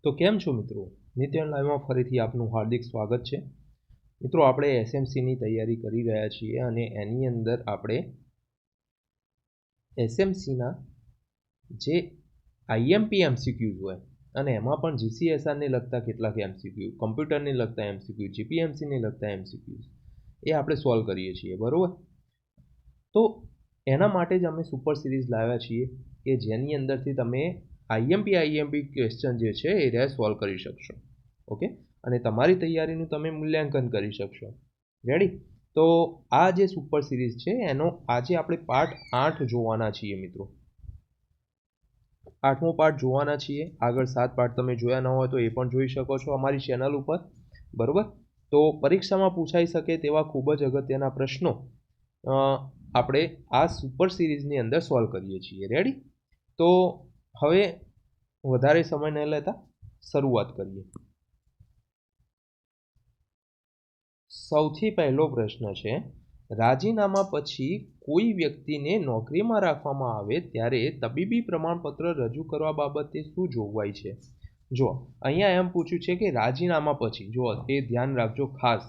તો કેમ છો મિત્રો? નિત્યન લાઈવમાં ફરીથી આપનું હાર્દિક સ્વાગત છે. મિત્રો, આપણે એસએમસીની તૈયારી કરી રહ્યા છીએ અને એની અંદર આપણે એસએમસીના જે આઈએમપી એમસીક્યુઝ હોય અને એમાં પણ જીસીએસઆરને લગતા કેટલાક એમસીક્યુ, કમ્પ્યુટરને લગતા એમસીક્યુ, જીપીએમસીને લગતા એમસીક્યુઝ એ આપણે સોલ્વ કરીએ છીએ, બરાબર? તો એના માટે જ અમે સુપર સિરીઝ લાવ્યા છીએ કે જેની અંદરથી તમે આઈએમપી ક્વેશ્ચન જે છે એ રહ્યા સોલ્વ કરી શકશો. ઓકે, અને તમારી તૈયારીનું તમે મૂલ્યાંકન કરી શકશો. રેડી? તો આ જે સુપર સિરીઝ છે એનો આજે આપણે પાર્ટ 8 જોવાના છીએ મિત્રો. 8મો પાર્ટ જોવાના છીએ. આગળ 7 પાર્ટ તમે જોયા ન હોય તો એ પણ જોઈ શકો છો અમારી ચેનલ ઉપર, બરોબર? તો પરીક્ષામાં પૂછાઈ શકે તેવા ખૂબ જ અગત્યના પ્રશ્નો આપણે આ સુપર સિરીઝની અંદર સોલ્વ કરીએ છીએ. રેડી? તો હવે વધારે સમય ન લેતા શરૂઆત કરીએ. સૌથી પહેલો પ્રશ્ન છે, રાજીનામા પછી કોઈ વ્યક્તિને નોકરીમાં રાખવામાં આવે ત્યારે તબીબી પ્રમાણપત્ર રજૂ કરવા બાબતે શું જોગવાઈ છે? જો અહીંયા એમ પૂછ્યું છે કે રાજીનામા પછી, જો એ ધ્યાન રાખજો ખાસ,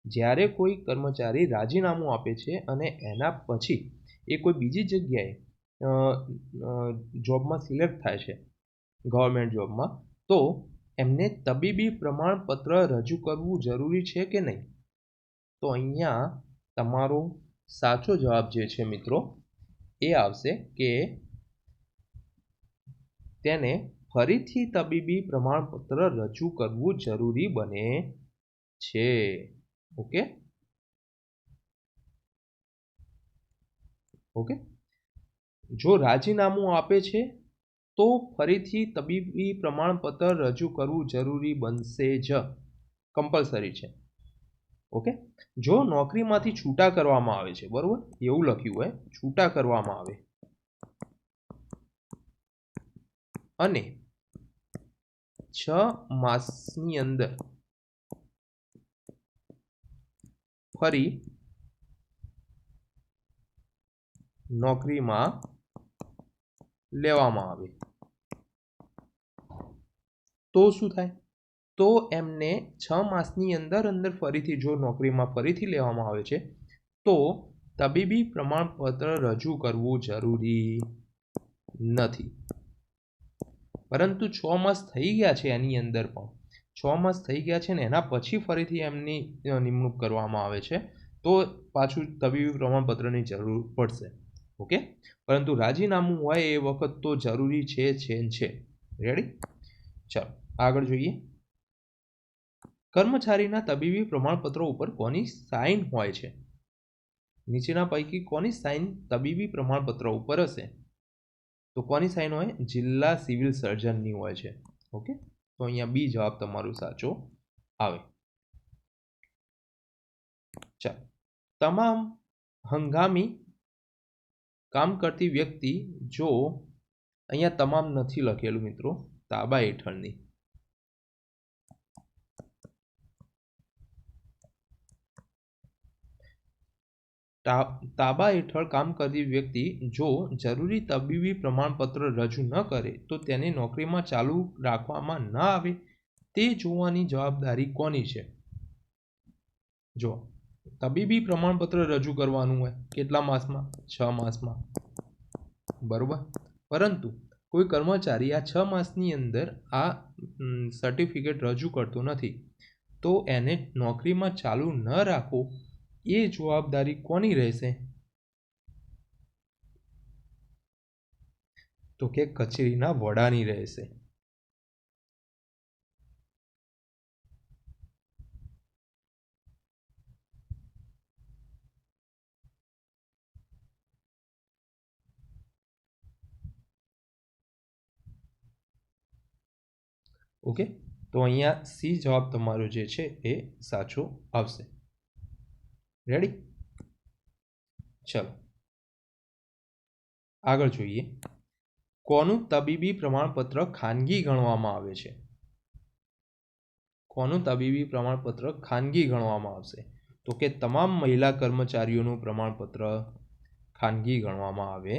જ્યારે કોઈ કર્મચારી રાજીનામું આપે છે અને એના પછી એ કોઈ બીજી જગ્યાએ જોબમાં સિલેક્ટ થાય છે, ગવર્મેન્ટ જોબમાં, તો એમને તબીબી પ્રમાણપત્ર રજૂ કરવું જરૂરી છે કે નહીં? તો અહીંયા તમારો સાચો જવાબ જે છે મિત્રો એ આવશે કે તેને ફરીથી તબીબી પ્રમાણપત્ર રજૂ કરવું જરૂરી બને છે. ઓકે ઓકે જો રાજીનામું આપે છે તો ફરીથી તબીબી પ્રમાણપત્ર રજૂ કરવું જરૂરી બનશે જ, કમ્પલસરી છે. ઓકે, જો નોકરીમાંથી છૂટા કરવામાં આવે છે, બરોબર, એવું લખ્યું હોય, છૂટા કરવામાં આવે અને 6 માસની અંદર ફરી નોકરીમાં લેવામાં આવે તો શું થાય? તો એમને 6 માસની અંદર ફરીથી, જો નોકરીમાં ફરીથી લેવામાં આવે છે તો તબીબી પ્રમાણપત્ર રજૂ કરવું જરૂરી નથી. પરંતુ 6 માસ થઈ ગયા છે, એની અંદર પણ 6 માસ થઈ ગયા છે ને એના પછી ફરીથી એમની નિમણૂક કરવામાં આવે છે તો પાછું તબીબી પ્રમાણપત્રની જરૂર પડશે. ઓકે, પરંતુ રાજીનામું હોય એ વખત તો જરૂરી છે. રેડી? ચાલો આગળ જોઈએ. કર્મચારીના તબીબી પ્રમાણપત્રો ઉપર કોની સાઇન હોય છે? નીચેના પૈકી કોની સાઇન તબીબી પ્રમાણપત્ર ઉપર હશે? તો કોની સાઇન હોય? જિલ્લા સિવિલ સર્જનની હોય છે. ઓકે, તો અહીંયા બી જવાબ તમારો સાચો આવે. ચાલો, તમામ હંગામી કામ કરતી વ્યક્તિ, જો અહીંયા તમામ નથી લખેલું મિત્રો, તાબા હેઠળની, તાબા હેઠળ કામ કરતી વ્યક્તિ જો જરૂરી તબીબી પ્રમાણપત્ર રજૂ ન કરે તો તેને નોકરીમાં ચાલુ રાખવામાં ન આવે તે જોવાની જવાબદારી કોની છે? જો તબીબી પ્રમાણપત્ર રજૂ કરવાનું હોય કેટલા માસમાં? 6 માસમાં, બરોબર. પરંતુ કોઈ કર્મચારી આ 6 માસની અંદર આ સર્ટિફિકેટ રજૂ કરતો નથી તો એને નોકરીમાં ચાલુ ન રાખો એ જવાબદારી કોની રહેશે? તો કે કચેરીના વડાની રહેશે. ઓકે, તો અહીંયા સી જવાબ તમારો જે છે એ સાચો આવશે. રેડી? ચલો આગળ જોઈએ. કોનું તબીબી પ્રમાણપત્ર ખાનગી ગણવામાં આવે છે? કોનું તબીબી પ્રમાણપત્ર ખાનગી ગણવામાં આવશે? તો કે તમામ મહિલા કર્મચારીઓનું પ્રમાણપત્ર ખાનગી ગણવામાં આવે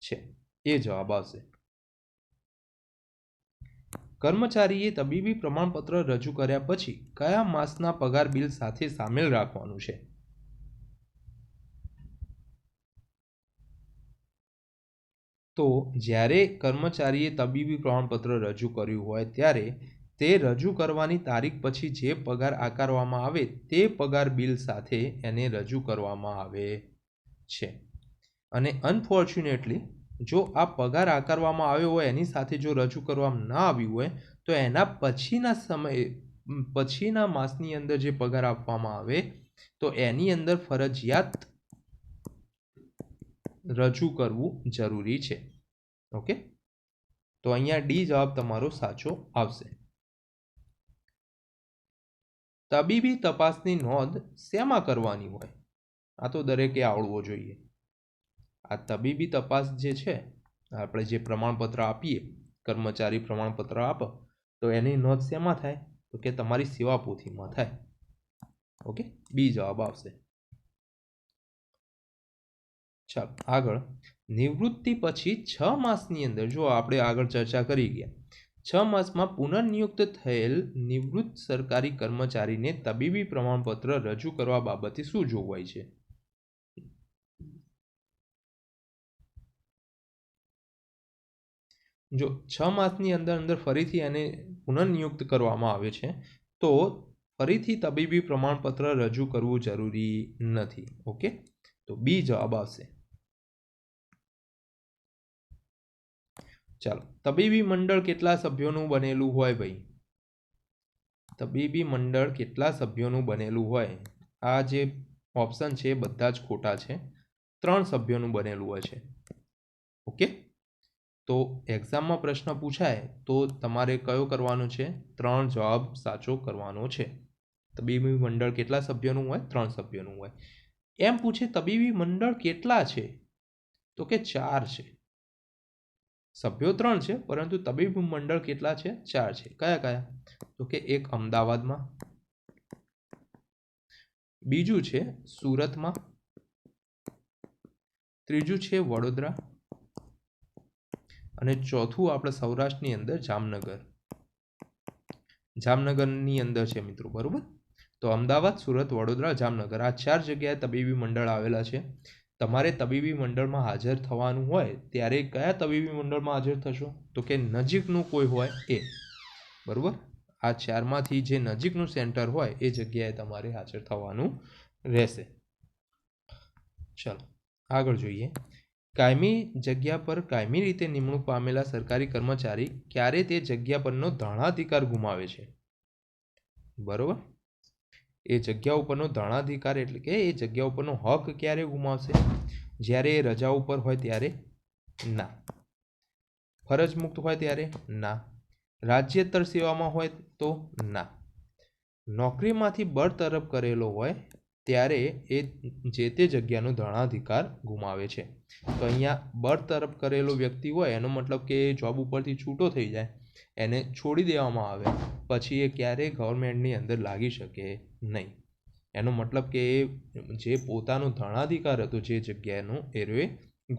છે, એ જવાબ આવશે. કર્મચારીએ તબીબી પ્રમાણપત્ર રજૂ કર્યા પછી કયા માસના પગાર બિલ સાથે સામેલ રાખવાનું છે? તો જ્યારે કર્મચારીએ તબીબી પ્રમાણપત્ર રજૂ કર્યું હોય ત્યારે તે રજૂ કરવાની તારીખ પછી જે પગાર આકારવામાં આવે તે પગાર બિલ સાથે એને રજૂ કરવામાં આવે છે. અને અનફોર્ચ્યુનેટલી જો આ પગાર આકારવામાં આવ્યો હોય એની સાથે જો રજૂ કરવામાં ના આવ્યું હોય તો એના પછીના માસની અંદર જે પગાર આપવામાં આવે તો એની અંદર ફરજિયાત રજૂ કરવું જરૂરી છે. ઓકે, તો અહીંયા ડી જવાબ તમારો સાચો આવશે. તબીબી તપાસની નોંધ શેમાં કરવાની હોય? આ તો દરેકે આવડવો જોઈએ. આ તબીબી તપાસ જે છે, આપણે જે પ્રમાણપત્ર આપીએ, કર્મચારી પ્રમાણપત્ર આપો તો એની નોંધ શેમાં થાય? તો કે તમારી સેવા પોથીમાં થાય. ઓકે, બી જવાબ આવશે. ચાલો આગળ. નિવૃત્તિ પછી 6 માસની અંદર, જો આપણે આગળ ચર્ચા કરી ગયા, 6 માસમાં પુનર્નિયુક્ત થયેલ નિવૃત્ત સરકારી કર્મચારીને તબીબી પ્રમાણપત્ર રજૂ કરવા બાબતે શું જોગવાઈ છે? જો 6 માસની અંદર ફરીથી એને પુનર્નિયુક્ત કરવામાં આવે છે તો ફરીથી તબીબી પ્રમાણપત્ર રજૂ કરવું જરૂરી નથી. ઓકે, તો બી જવાબ આવશે. ચાલો, તબીબી મંડળ કેટલા સભ્યોનું બનેલું હોય ભાઈ? તબીબી મંડળ કેટલા સભ્યોનું બનેલું હોય? આ જે ઓપ્શન છે બધા જ ખોટા છે. 3 સભ્યોનું બનેલું હોય છે. ઓકે, તો એક્ઝામમાં પ્રશ્ન પૂછાય તો તમારે કયો કરવાનો છે? 3 જવાબ સાચો કરવાનો છે. તબીબી મંડળ કેટલા સભ્યોનું હોય? 3 સભ્યોનું હોય. એમ પૂછે તબીબી મંડળ કેટલા છે? તો કે 4 છે. સભ્યો 3 છે પરંતુ તબીબી મંડળ કેટલા છે? 4 છે. કયા કયા? તો કે એક અમદાવાદમાં, બીજું છે સુરતમાં, ત્રીજું છે વડોદરા અને ચોથું આપણે સૌરાષ્ટ્રની અંદર જામનગરની અંદર છે મિત્રો. બરોબર, તો અમદાવાદ, સુરત, વડોદરા, જામનગર આ 4 જગ્યાએ તબીબી મંડળ આવેલા છે. તમારે તબીબી મંડળમાં હાજર થવાનું હોય ત્યારે કયા તબીબી મંડળમાં હાજર થશો? તો કે નજીકનું કોઈ હોય એ. બરોબર, આ 4માંથી જે નજીકનું સેન્ટર હોય એ જગ્યાએ તમારે હાજર થવાનું રહેશે. ચાલો આગળ જોઈએ. કાયમી જગ્યા પર કાયમી રીતે નિમણૂક પામેલા સરકારી કર્મચારી ક્યારે તે જગ્યા પરનો ધરણાધિકાર ગુમાવે છે? બરોબર, એ જગ્યા ઉપરનો ધરણાધિકાર એટલે કે એ જગ્યા ઉપરનો હક ક્યારે ગુમાવશે? જ્યારે એ રજા ઉપર હોય ત્યારે? ના. ફરજ મુક્ત હોય ત્યારે? ના. રાજ્યેતર સેવામાં હોય તો? ના. નોકરીમાંથી બરતરફ કરેલો હોય ત્યારે એ જે તે જગ્યાનો ધરણાધિકાર ગુમાવે છે. તો અહીંયા બરતરફ કરેલો વ્યક્તિ હોય એનો મતલબ કે જોબ ઉપરથી છૂટો થઈ જાય, એને છોડી દેવામાં આવે પછી એ ક્યારેય ગવર્મેન્ટની અંદર લાગી શકે નહીં. એનો મતલબ કે જે પોતાનો ધરણાધિકાર હતો જે જગ્યાનો એ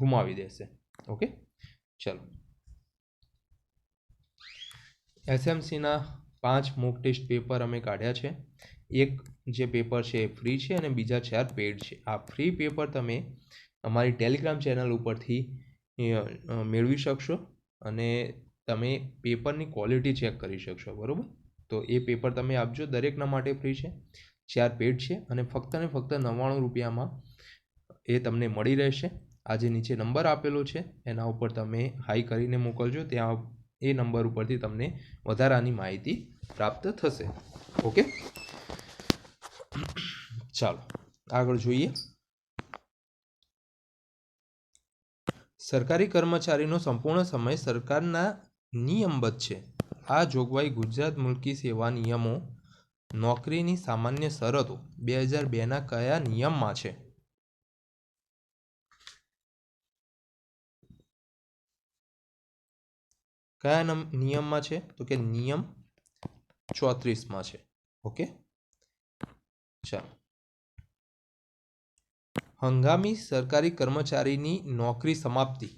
ગુમાવી દેશે. ઓકે, ચલો. એસએમસીના 5 મોક ટેસ્ટ પેપર અમે કાઢ્યા છે. એક જે પેપર છે એ ફ્રી છે અને બીજા 4 પેડ છે. આ ફ્રી પેપર તમે અમારી ટેલિગ્રામ ચેનલ ઉપરથી મેળવી શકશો અને તમે પેપરની ક્વોલિટી ચેક કરી શકશો. બરાબર, તો એ પેપર તમે આપજો. દરેકના માટે ફ્રી છે. 4 પેડ છે અને ફક્ત ને ફક્ત 99 રૂપિયામાં એ તમને મળી રહેશે. આ જે નીચે નંબર આપેલો છે એના ઉપર તમે હાઈ કરીને મોકલજો. ત્યાં એ નંબર ઉપરથી તમને વધારાની માહિતી પ્રાપ્ત થશે. ઓકે, ચાલો આગળ જોઈએ. સરકારી કર્મચારીનો સંપૂર્ણ સમય સરકારના નિયમબદ્ધ છે. આ જોગવાઈ ગુજરાત મુલકી સેવા નિયમો નોકરીની સામાન્ય શરતો 2002ના કયા નિયમમાં છે? કયા નિયમમાં છે? તો કે નિયમ 34માં છે. ઓકે, ચાલો. હંગામી સરકારી કર્મચારીની નોકરી સમાપ્તિ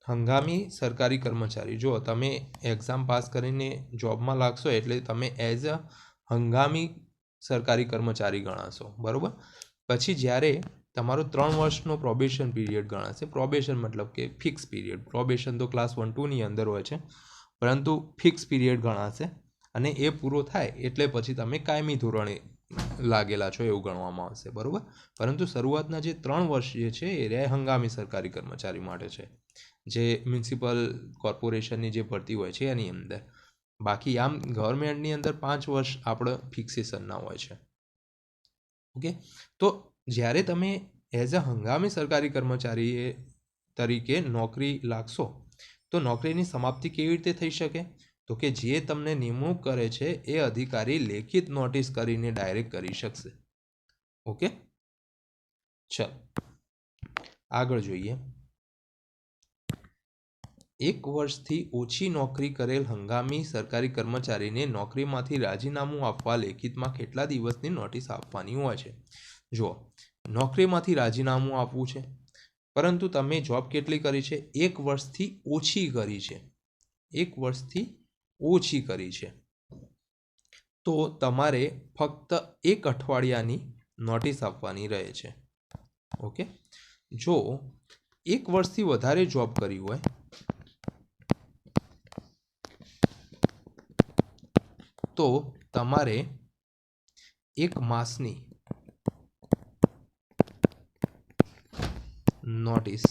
હંગામી સરકારી કર્મચારી, જો તમે એક્ઝામ પાસ કરીને જોબમાં લાગશો એટલે તમે એઝ અ હંગામી સરકારી કર્મચારી ગણાશો, બરાબર. પછી જ્યારે તમારો 3 વર્ષનો પ્રોબેશન પીરિયડ ગણાશે. પ્રોબેશન મતલબ કે ફિક્સ પીરિયડ. પ્રોબેશન તો ક્લાસ 1-2ની અંદર હોય છે, પરંતુ ફિક્સ પીરિયડ ગણાશે અને એ પૂરો થાય એટલે પછી તમે કાયમી ધોરણે લાગેલા છો એવું ગણવામાં આવશે, બરાબર. પરંતુ શરૂઆતના જે 3 વર્ષ જે છે એ હંગામી સરકારી કર્મચારી માટે છે, જે મ્યુનિસિપલ કોર્પોરેશનની જે ભરતી હોય છે એની અંદર. બાકી આમ ગવર્મેન્ટની અંદર 5 વર્ષ આપણે ફિક્સેશનના હોય છે. ઓકે, તો જ્યારે તમે એઝ અ હંગામી સરકારી કર્મચારી તરીકે નોકરી લાગશો તો નોકરીની સમાપ્તિ કેવી રીતે થઈ શકે? તો કે જે તમને નિમણૂક કરે છે એ અધિકારી લેખિત નોટિસ કરીને ડાયરેક્ટ કરી શકશે. ઓકે, ચલો આગળ જોઈએ. 1 વર્ષથી ઓછી નોકરી કરેલ હંગામી સરકારી કર્મચારીને નોકરીમાંથી રાજીનામું આપવા લેખિતમાં કેટલા દિવસની નોટિસ આપવાની હોય છે? જુઓ, નોકરીમાંથી રાજીનામું આપવું છે, પરંતુ તમે જોબ કેટલી કરી છે? 1 વર્ષથી ઓછી કરી છે. 1 વર્ષથી ઓછી કરી છે તો તમારે ફક્ત 1 અઠવાડિયાની નોટિસ આપવાની રહે છે. ઓકે, જો 1 વર્ષથી વધારે જોબ કરી હોય તો તમારે 1 માસની નોટિસ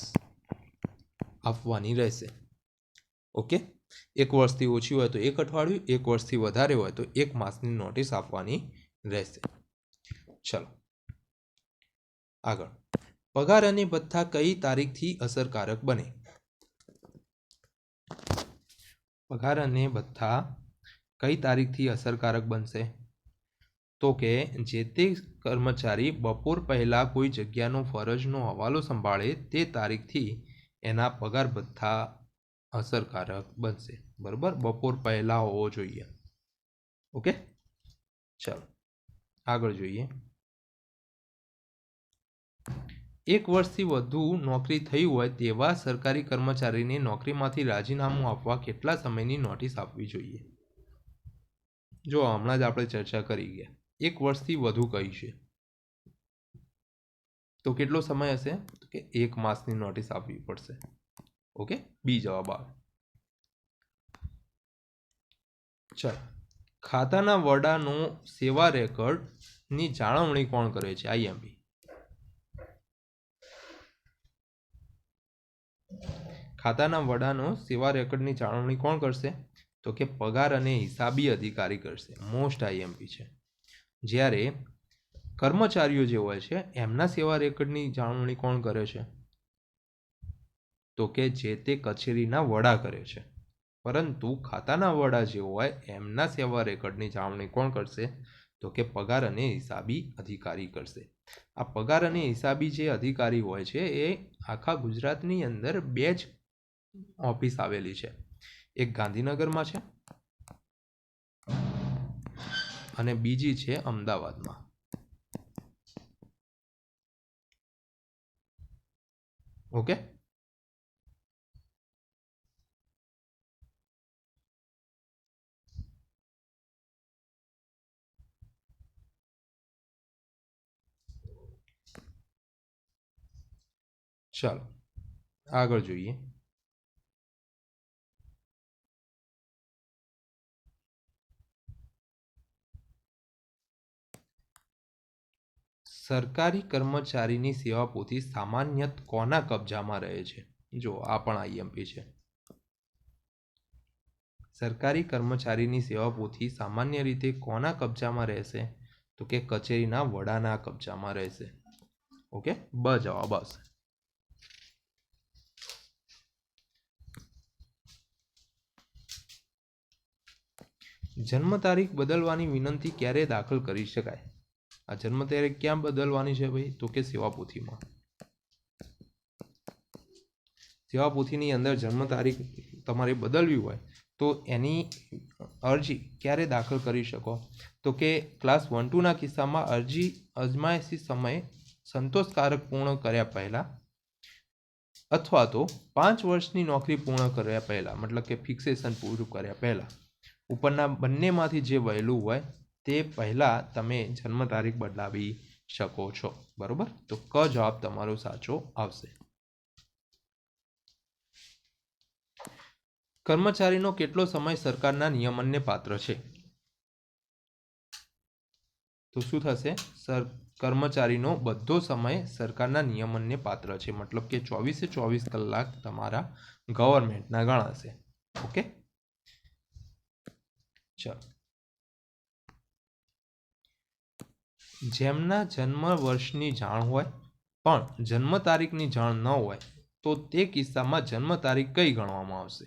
આપવાની રહેશે. ઓકે, 1 વર્ષથી ઓછી હોય તો 1 અઠવાડિયું, 1 વર્ષથી વધારે હોય તો 1 માસની નોટિસ આપવાની રહેશે. ચલો આગળ. પગાર અને ભથ્થા કઈ તારીખથી અસરકારક બને? પગાર અને ભથ્થા કઈ તારીખથી અસરકારક બનશે? તો કે જે તે કર્મચારી બપોર પહેલા કોઈ જગ્યાનો ફરજનો હવાલો સંભાળે તે તારીખથી એના પગાર ભથ્થા અસરકારક બનશે, બરાબર. બપોર પહેલા હોવો જોઈએ. ઓકે, ચલો આગળ જોઈએ. 1 વર્ષથી વધુ નોકરી થઈ હોય તેવા સરકારી કર્મચારીને નોકરીમાંથી રાજીનામું આપવા કેટલા સમયની નોટિસ આપવી જોઈએ? જો હમણાં જ આપણે ચર્ચા કરી ગયા, 1 વર્ષથી વધુ કહી છે તો કેટલો સમય હશે? તો કે 1 માસની નોટિસ આપવી પડશે. ઓકે, બી જવાબ આવે. ચાલો, ખાતાના વડાનો સેવા રેકોર્ડની જાળવણી કોણ કરે છે? આઈએમપી. ખાતાના વડાનો સેવા રેકોર્ડની જાળવણી કોણ કરશે? તો કે પગાર અને હિસાબી અધિકારી કરશે. મોસ્ટ આઈએમપી છે. જ્યારે કર્મચારીઓ જે હોય છે એમના સેવા રેકોર્ડની જાળવણી કોણ કરે છે? તો કે જે તે કચેરીના વડા કરે છે. પરંતુ ખાતાના વડા જે હોય એમના સેવા રેકોર્ડની જાળવણી કોણ કરશે? તો કે પગાર અને હિસાબી અધિકારી કરશે. આ પગાર અને હિસાબી જે અધિકારી હોય છે એ આખા ગુજરાતની અંદર 2 જ ઓફિસ આવેલી છે. એક ગાંધીનગરમાં છે અને બીજી છે અમદાવાદમાં. ઓકે, ચાલો આગળ જોઈએ. સરકારી કર્મચારીની સેવા પોથી સામાન્યત કોના કબજામાં રહે છે? જો આ પણ આઈએમપી છે. સરકારી કર્મચારીની સેવા પોથી સામાન્ય રીતે કોના કબજામાં રહેશે? તો કે કચેરીના વડાના કબજામાં રહેશે. ઓકે, બ જવાબ આવશે. જન્મ તારીખ બદલવાની વિનંતી ક્યારે દાખલ કરી શકાય? આ જન્મ તારીખ ક્યાં બદલવાની છે ભાઈ? તો કે સેવાપોથીમાં. સેવાપોથીની અંદર જન્મ તારીખ તમારે બદલવી હોય તો એની અરજી ક્યારે દાખલ કરી શકો? તો કે ક્લાસ 1-2ના કિસ્સામાં અરજી અજમાયશી સમયે સંતોષકારક પૂર્ણ કર્યા પહેલાં અથવા તો 5 વર્ષની નોકરી પૂર્ણ કર્યા પહેલાં, મતલબ કે ફિક્સેશન પૂરું કર્યા પહેલાં ઉપરના બંનેમાંથી જે વહેલું હોય તે પહેલાં તમે જન્મ તારીખ બદલાવી શકો છો. બરાબર, તો ક જવાબ તમારો સાચો આવશે. કર્મચારીનો કેટલો સમય સરકારના નિયમનને પાત્ર છે? તો શું થશે? કર્મચારીનો બધો સમય સરકારના નિયમનને પાત્ર છે, મતલબ કે 24 કલાક તમારા ગવર્મેન્ટના ગણાશે. ઓકે, ચલો. જેમના જન્મ વર્ષની જાણ હોય પણ જન્મ તારીખની જાણ ન હોય તો તે કિસ્સામાં જન્મ તારીખ કઈ ગણવામાં આવશે?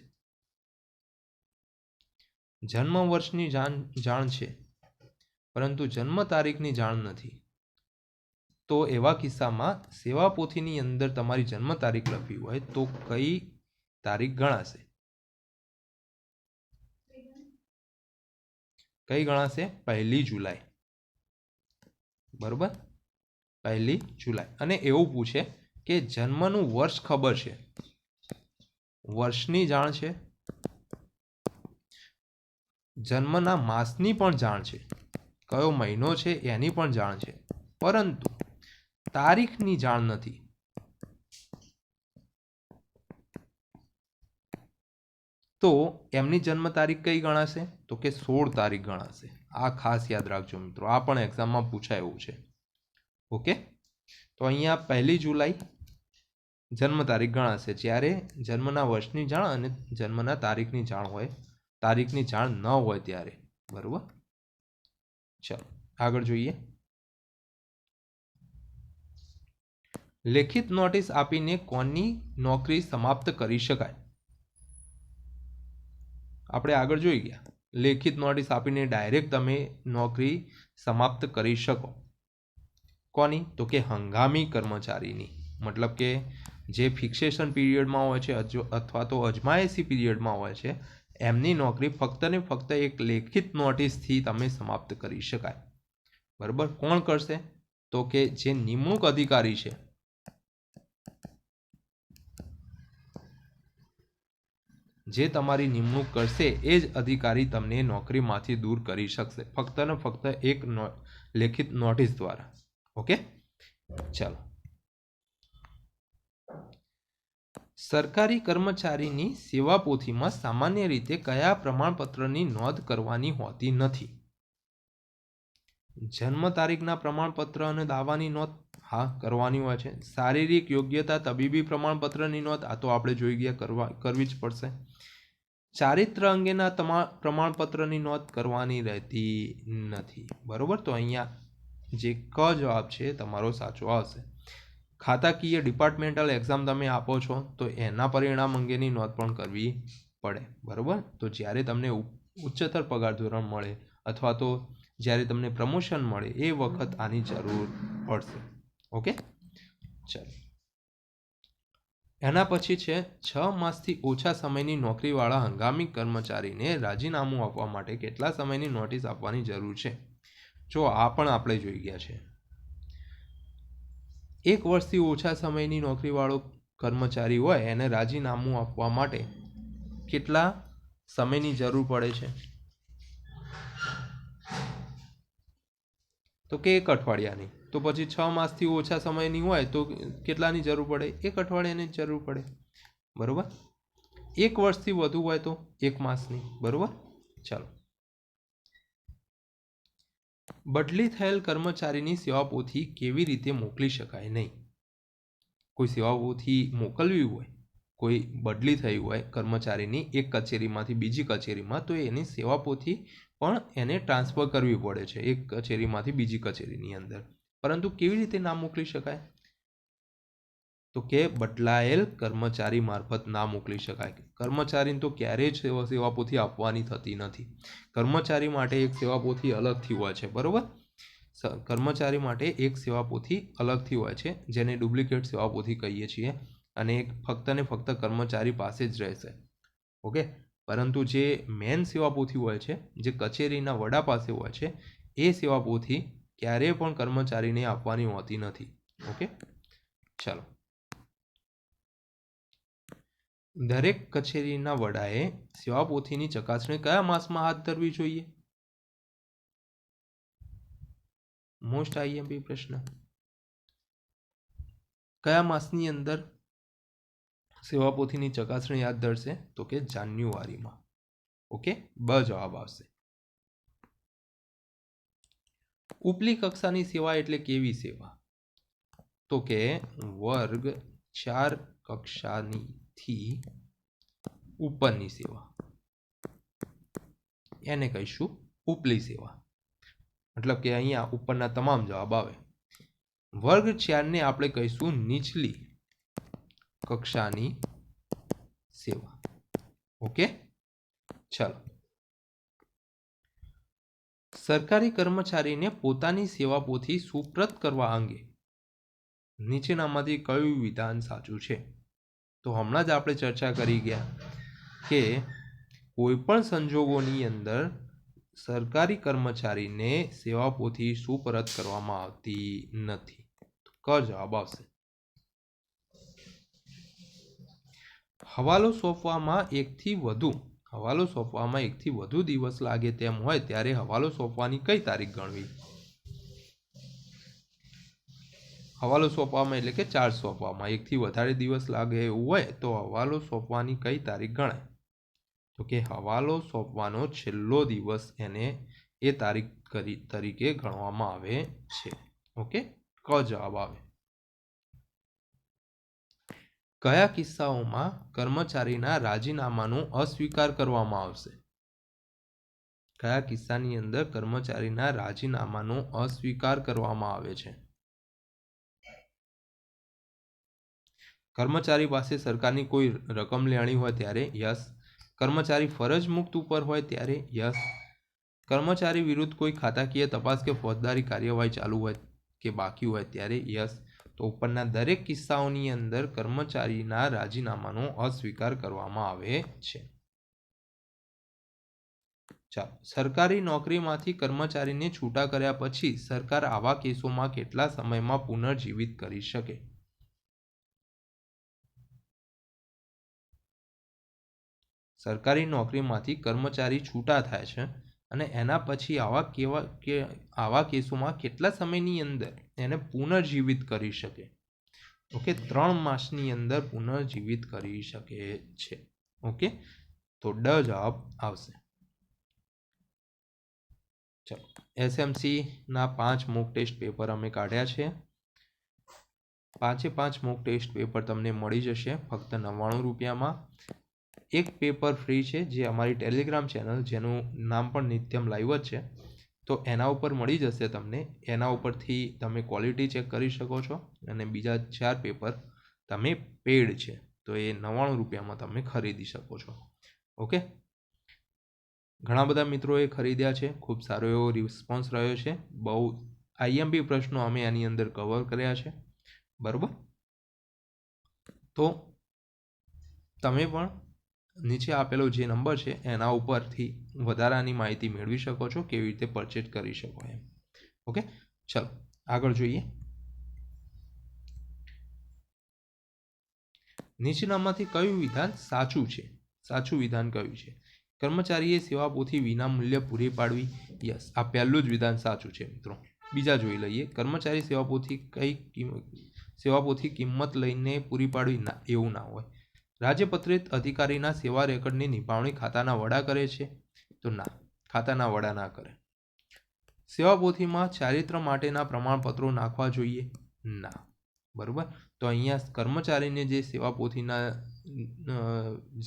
જન્મ વર્ષની જાણ છે પરંતુ જન્મ તારીખની જાણ નથી, તો એવા કિસ્સામાં સેવા પોથીની અંદર તમારી જન્મ તારીખ લખી હોય તો કઈ તારીખ ગણાશે? કઈ ગણાશે? 1 જુલાઈ. બરોબર, 1 જુલાઈ. અને એવું પૂછે કે જન્મનું વર્ષ ખબર છે, વર્ષની જાણ છે, જન્મના માસની પણ જાણ છે, કયો મહિનો છે એની પણ જાણ છે, પરંતુ તારીખની જાણ નથી, તો એમની જન્મ તારીખ કઈ ગણાશે? તો કે 16 તારીખ ગણાશે. આ ખાસ યાદ રાખજો મિત્રો, આ પણ એક્ઝામમાં પૂછાય એવું છે. ઓકે, તો અહીંયા 1 જુલાઈ જન્મ તારીખ ગણાશે જ્યારે જન્મના વર્ષની જાણ અને જન્મના તારીખની જાણ હોય, તારીખની જાણ ન હોય ત્યારે. બરોબર, ચલો આગળ જોઈએ. લેખિત નોટિસ આપીને કોની નોકરી સમાપ્ત કરી શકાય? આપણે આગળ જોઈ ગયા, લેખિત નોટિસ આપીને ડાયરેક્ટ તમે નોકરી સમાપ્ત કરી શકો. કોની? તો કે હંગામી કર્મચારીની, મતલબ કે જે ફિક્સેશન પીરિયડમાં હોય છે અથવા તો અજમાયશી પીરિયડમાં હોય છે, એમની નોકરી ફક્ત ને ફક્ત એક લેખિત નોટિસથી તમે સમાપ્ત કરી શકાય. બરાબર, કોણ કરશે? તો કે જે નિમણૂક અધિકારી છે, જે તમારી નિમણૂક કરશે એ જ અધિકારી તમને નોકરીમાંથી દૂર કરી શકશે, ફક્ત ને ફક્ત એક લેખિત નોટિસ દ્વારા. ઓકે, ચાલો. સરકારી કર્મચારીની સેવા પોથીમાં સામાન્ય રીતે કયા પ્રમાણપત્રની નોંધ કરવાની હોતી નથી? જન્મ તારીખના પ્રમાણપત્ર અને દાવાની નોંધ હા કરવાની હોય છે. શારીરિક યોગ્યતા તબીબી પ્રમાણપત્રની નોંધ આ તો આપણે જોઈ ગયા કરવી જ પડશે. ચારિત્ર અંગેના પ્રમાણપત્રની નોંધ કરવાની રહેતી નથી. બરોબર, તો અહીંયા જે ક જવાબ છે તમારો સાચો આવશે. ખાતાકીય ડિપાર્ટમેન્ટલ એક્ઝામ તમે આપો છો તો એના પરિણામ અંગેની નોંધ પણ કરવી પડે. બરોબર, તો જ્યારે તમને ઉચ્ચતર પગાર ધોરણ મળે અથવા તો જ્યારે તમને પ્રમોશન મળે એ વખત આની જરૂર પડશે. ઓકે, ચાલો. એના પછી છે 6 માસથી ઓછા સમયની નોકરીવાળા હંગામી કર્મચારીને રાજીનામું આપવા માટે કેટલા સમયની નોટિસ આપવાની જરૂર છે? જો આ પણ આપણે જોઈ ગયા છે. 1 વર્ષથી ઓછા સમયની નોકરીવાળો કર્મચારી હોય એને રાજીનામું આપવા માટે કેટલા સમયની જરૂર પડે છે? તો કે 1 અઠવાડિયાની. તો પછી 6 માસથી ઓછા સમયની હોય તો કેટલાની જરૂર પડે? 1 અઠવાડિયાની જરૂર પડે. બરોબર, 1 વર્ષથી વધુ હોય તો 1 માસની. બરોબર, ચાલો. બદલી થયેલ કર્મચારીની સેવા પોથી કેવી રીતે મોકલી શકાય નહીં? કોઈ સેવા પોથી મોકલવી હોય, કોઈ બદલી થઈ હોય કર્મચારીની એક કચેરીમાંથી બીજી કચેરીમાં, તો એની સેવા પોથી પણ એને ટ્રાન્સફર કરવી પડે છે એક કચેરીમાંથી બીજી કચેરીની અંદર. પરંતુ કેવી રીતે ના મોકલી શકાય? તો કે બદલાયેલ કર્મચારી મારફત ના મોકલી શકાય. કર્મચારીને તો ક્યારેય જ સેવા પોથી આપવાની થતી નથી. કર્મચારી માટે એક સેવા પોથી અલગથી હોય છે. બરોબર, કર્મચારી માટે એક સેવા પોથી અલગથી હોય છે જેને ડુપ્લિકેટ સેવા પોથી કહીએ છીએ, અને એક ફક્ત ને ફક્ત કર્મચારી પાસે જ રહેશે. ઓકે, પરંતુ જે મેન સેવા પોથી હોય છે, જે કચેરીના વડા પાસે હોય છે, એ સેવા પોથી ક્યારેય પણ કર્મચારીને આપવાની હોતી નથી. ઓકે, ચાલો. દરેક કચેરીના વડાએ સેવાપોથીની ચકાસણી કયા માસમાં હાથ ધરવી જોઈએ? મોસ્ટ આઈએમપી પ્રશ્ન. કયા માસની અંદર સેવાપોથીની ચકાસણી હાથ ધરશે? તો કે જાન્યુઆરીમાં. ઓકે, બ જવાબ આવશે. ઉપલી કક્ષાની સેવા એટલે કેવી સેવા? તો કે વર્ગ 4 કક્ષાથી ઉપરની સેવા, એને કહીશું ઉપલી સેવા. મતલબ કે અહીંયા ઉપરના તમામ જવાબ આવે. વર્ગ 4 ને આપણે કહીશું નીચલી કક્ષાની સેવા. ઓકે, ચાલો. સરકારી કર્મચારીને પોતાની સેવાપોથી સુપ્રત કરવા અંગે નીચેનામાંથી કયું વિધાન સાચું છે? તો હમણાં જ આપણે ચર્ચા કરી ગયા કે કોઈ પણ સંજોગોની અંદર સરકારી કર્મચારીને સેવાપોથી સુપરત કરવામાં આવતી નથી. ક જવાબ આવશે. હવાલો સોંપવામાં એકથી વધુ દિવસ લાગે તેમ હોય ત્યારે હવાલો સોંપવાની કઈ તારીખ ગણવી? હવાલો સોંપવામાં એટલે કે ચાર્જ સોંપવામાં એકથી વધારે દિવસ લાગે એવું હોય તો હવાલો સોંપવાની કઈ તારીખ ગણાય? તો કે હવાલો સોંપવાનો છેલ્લો દિવસ એને એ તારીખ તરીકે ગણવામાં આવે છે. ઓકે, ક જવાબ આવે. કયા કિસ્સાઓમાં કર્મચારીના રાજીનામાનો અસ્વીકાર કરવામાં આવશે? કયા કિસ્સાની અંદર કર્મચારીના રાજીનામાનો અસ્વીકાર કરવામાં આવે છે? કર્મચારી પાસે સરકારની કોઈ રકમ લેણી હોય ત્યારે, યસ. કર્મચારી ફરજ મુક્ત ઉપર હોય ત્યારે, યસ. કર્મચારી વિરુદ્ધ કોઈ ખાતાકીય તપાસ કે ફોજદારી કાર્યવાહી ચાલુ હોય કે બાકી હોય ત્યારે, યસ. તો ઉપરના દરેક કિસ્સાઓની અંદર કર્મચારીના રાજીનામાનો અસ્વીકાર કરવામાં આવે છે. ચાલો. સરકારી નોકરીમાંથી કર્મચારીને છૂટા કર્યા પછી સરકાર આવા કેસોમાં કેટલા સમયમાં પુનર્જીવિત કરી શકે? સરકારી નોકરીમાંથી કર્મચારી છૂટા થાય છે અને એના પછી આવા કેસોમાં કેટલા સમયની અંદર એને પુનર્જીવિત કરી શકે? ઓકે, 3 માસની અંદર પુનર્જીવિત કરી શકે છે. ઓકે, તો ડ જવાબ આવશે. ચલો, એસએમસી ના 5 મોક ટેસ્ટ પેપર અમે કાઢ્યા છે. 5 મોક ટેસ્ટ પેપર તમને મળી જશે ફક્ત 99 રૂપિયામાં. એક પેપર ફ્રી છે જે અમારી ટેલિગ્રામ ચેનલ, જેનું નામ પણ નિત્યમ લાઈવ જ છે, તો એના ઉપર મળી જશે તમને. એના ઉપરથી તમે ક્વોલિટી ચેક કરી શકો છો અને બીજા 4 પેપર તમે પેડ છે, તો એ 99 રૂપિયામાં તમે ખરીદી શકો છો. ઓકે, ઘણા બધા મિત્રોએ ખરીદ્યા છે, ખૂબ સારો એવો રિસ્પોન્સ રહ્યો છે. બહુ આઈએમપી પ્રશ્નો અમે આની અંદર કવર કર્યા છે, બરાબર. તો તમે પણ નીચે આપેલો જે નંબર છે એના ઉપરથી વધારાની માહિતી મેળવી શકો છો, કેવી રીતે પરચેઝ કરી શકો એમ. ઓકે, ચલો આગળ જોઈએ. નીચેનામાંથી કયું વિધાન સાચું છે? સાચું વિધાન કયું છે? કર્મચારીએ સેવાપોથી વિના મૂલ્ય પૂરી પાડવી, યસ. આ પહેલું જ વિધાન સાચું છે મિત્રો. બીજા જોઈ લઈએ. કર્મચારી સેવાપોથી કિંમત લઈને પૂરી પાડવી, ના, એવું ના હોય. રાજ્યપત્રિત અધિકારીના સેવા રેકર્ડની નિભાવણી ખાતાના વડા કરે છે, તો ના, ખાતાના વડા ના કરે. સેવાપોથીમાં ચારિત્ર માટેના પ્રમાણપત્રો નાખવા જોઈએ, ના, બરોબર. તો અહીંયા કર્મચારીને જે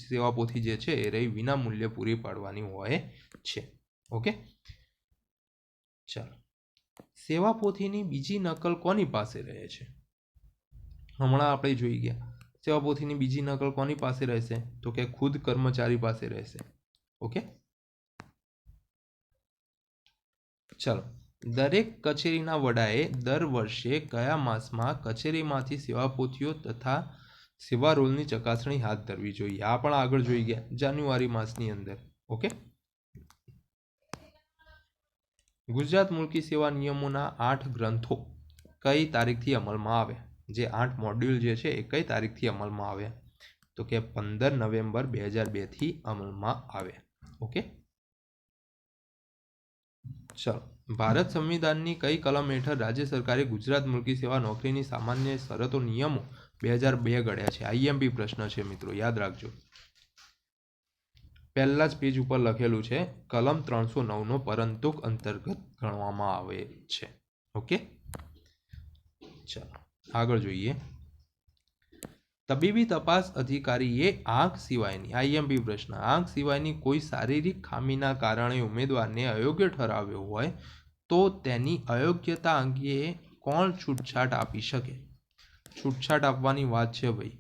સેવાપોથી જે છે એ રહી વિના મૂલ્યે પૂરી પાડવાની હોય છે. ઓકે, ચાલો. સેવાપોથીની બીજી નકલ કોની પાસે રહે છે? હમણાં આપણે જોઈ ગયા. સેવાપોથીની બીજી નકલ કોની પાસે રહેશે? તો કે ખુદ કર્મચારી પાસે રહેશે. ઓકે, ચાલો. દરેક કચેરીના વડાએ દર વર્ષે કયા માસમાં કચેરીમાંથી સેવાપોથીઓ તથા સેવા રોલની ચકાસણી હાથ ધરવી જોઈએ? આ પણ આગળ જોઈ ગયા, જાન્યુઆરી માસની અંદર. ઓકે, ગુજરાત મુલકી સેવા નિયમોના 8 ગ્રંથો કઈ તારીખથી અમલમાં આવ્યા? જે 8 મોડ્યુલ જે છે એ કઈ તારીખથી અમલમાં આવ્યા? તો કે 15 નવેમ્બર 2002થી અમલમાં આવે. ઓકે, ચલો. ભારત સંવિધાનની કઈ કલમ હેઠળ રાજ્ય સરકારે ગુજરાત મુલકી સેવા નોકરીની સામાન્ય શરતો નિયમો 2002 ઘડ્યા છે? આઈએમપી પ્રશ્ન છે મિત્રો, યાદ રાખજો. પહેલા જ પેજ ઉપર લખેલું છે, કલમ 309 પરંતુક અંતર્ગત ગણવામાં આવે છે. ઓકે, ચાલો આગળ જોઈએ. તબીબી તપાસ અધિકારીએ આંખ સિવાયની, આઈએમપી પ્રશ્ન, આંખ સિવાયની કોઈ શારીરિક ખામીના કારણે ઉમેદવારને અયોગ્ય ઠરાવ્યો હોય તો તેની અયોગ્યતા અંગે કોણ છૂટછાટ આપી શકે? છૂટછાટ આપવાની વાત છે ભાઈ.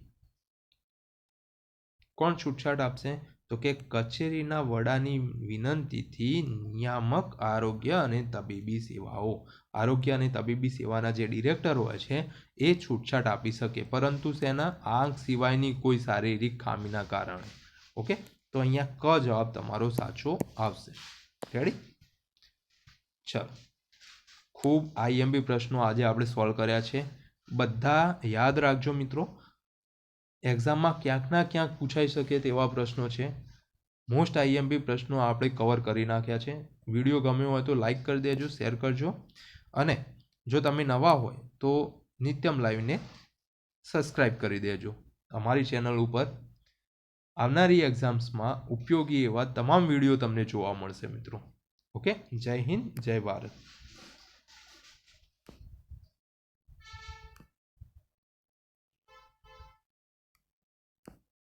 કોણ છૂટછાટ આપશે? તો કે કચેરીના વડાની વિનંતીથી નિયામક આરોગ્ય અને તબીબી સેવાઓ, આરોગ્ય અને તબીબી સેવાના જે ડિરેક્ટર હોય છે એ છૂટછાટ આપી શકે, પરંતુ તેના આંખ સિવાયની કોઈ શારીરિક ખામીના કારણે. ઓકે, તો અહીંયા ક જવાબ તમારો સાચો આવશે. રેડી? ચલો, ખૂબ આઈએમપી પ્રશ્નો આજે આપણે સોલ્વ કર્યા છે. બધા યાદ રાખજો મિત્રો, એક્ઝામમાં ક્યાંક ના ક્યાંક પૂછાઈ શકે તેવા પ્રશ્નો છે. મોસ્ટ આઈએમપી પ્રશ્નો આપણે કવર કરી નાખ્યા છે. વિડીયો ગમ્યો હોય તો લાઈક કરી દેજો, શેર કરજો, અને જો તમે નવા હોય તો નિત્યમ લાઈવને સબસ્ક્રાઈબ કરી દેજો. અમારી ચેનલ ઉપર આવનારી એક્ઝામ્સમાં ઉપયોગી એવા તમામ વિડીયો તમને જોવા મળશે મિત્રો. ઓકે, જય હિન્દ, જય ભારત.